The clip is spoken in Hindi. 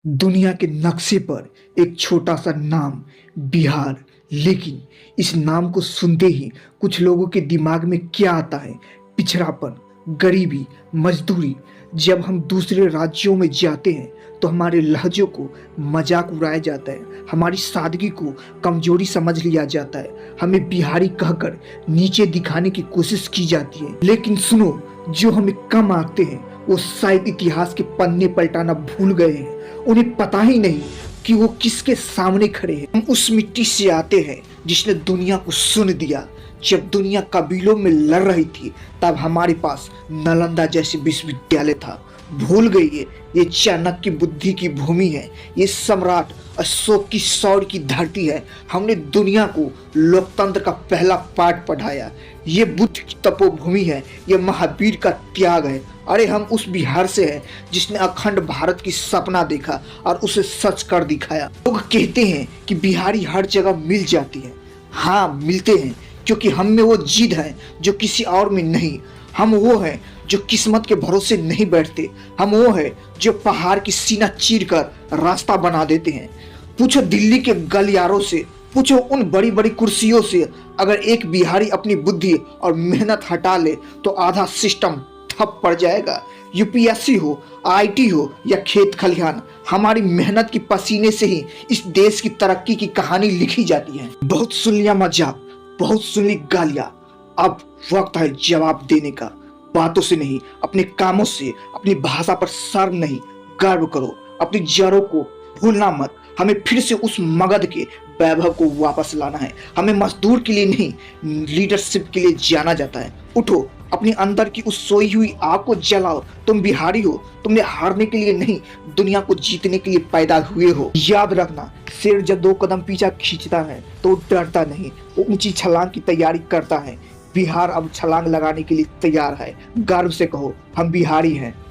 दुनिया के नक्शे पर एक छोटा सा नाम बिहार। लेकिन इस नाम को सुनते ही कुछ लोगों के दिमाग में क्या आता है? पिछड़ापन, गरीबी, मजदूरी। जब हम दूसरे राज्यों में जाते हैं तो हमारे लहजों को मजाक उड़ाया जाता है, हमारी सादगी को कमजोरी समझ लिया जाता है, हमें बिहारी कहकर नीचे दिखाने की कोशिश की जाती है। लेकिन सुनो, जो हमें कम आंकते हैं वो शायद इतिहास के पन्ने पलटाना भूल गए हैं। उन्हें पता ही नहीं कि वो किसके सामने खड़े हैं। हम उस मिट्टी से आते हैं जिसने दुनिया को सुन दिया। जब दुनिया कबीलों में लड़ रही थी तब हमारे पास नालंदा जैसे विश्वविद्यालय था। भूल गई है, ये चाणक्य की बुद्धि की भूमि है, ये सम्राट अशोक की शौर्य की धरती है। हमने दुनिया को लोकतंत्र का पहला पाठ पढ़ाया। ये बुद्ध की तपोभूमि है, ये महावीर का त्याग है। अरे हम उस बिहार से हैं जिसने अखंड भारत की सपना देखा और उसे सच कर दिखाया। लोग कहते हैं कि बिहारी हर जगह मिल जाती है। हाँ, मिलते हैं, क्योंकि हम में वो जिद है जो किसी और में नहीं। हम वो हैं जो किस्मत के भरोसे नहीं बैठते। हम वो हैं जो पहाड़ की सीना चीर कर रास्ता बना देते हैं। पूछो दिल्ली के गलियारों से, पूछो उन बड़ी बड़ी कुर्सियों से, अगर एक बिहारी अपनी बुद्धि और मेहनत हटा ले तो आधा सिस्टम ठप पड़ जाएगा। यूपीएससी हो, आईटी हो या खेत खलिहान, हमारी मेहनत की पसीने से ही इस देश की तरक्की की कहानी लिखी जाती है। बहुत सुन लिया मजाक, बहुत सुन ली गालियां, अब वक्त है जवाब देने का। बातों से नहीं, अपने कामों से, अपनी भाषा पर शर्म नहीं, गर्व करो। अपनी जड़ों को भूलना मत। हमें फिर से उस मगध के वैभव को वापस लाना है। हमें मजदूर के लिए नहीं, लीडरशिप के लिए जाना जाता है। उठो, अपने अंदर की उस सोई हुई आग को जलाओ। तुम बिहारी हो, तुमने हारने के लिए नहीं, दुनिया को जीतने के लिए पैदा हुए हो। याद रखना, शेर जब 2 कदम पीछा खींचता है तो डरता नहीं, वो ऊंची छलांग की तैयारी करता है। बिहार अब छलांग लगाने के लिए तैयार है। गर्व से कहो, हम बिहारी हैं।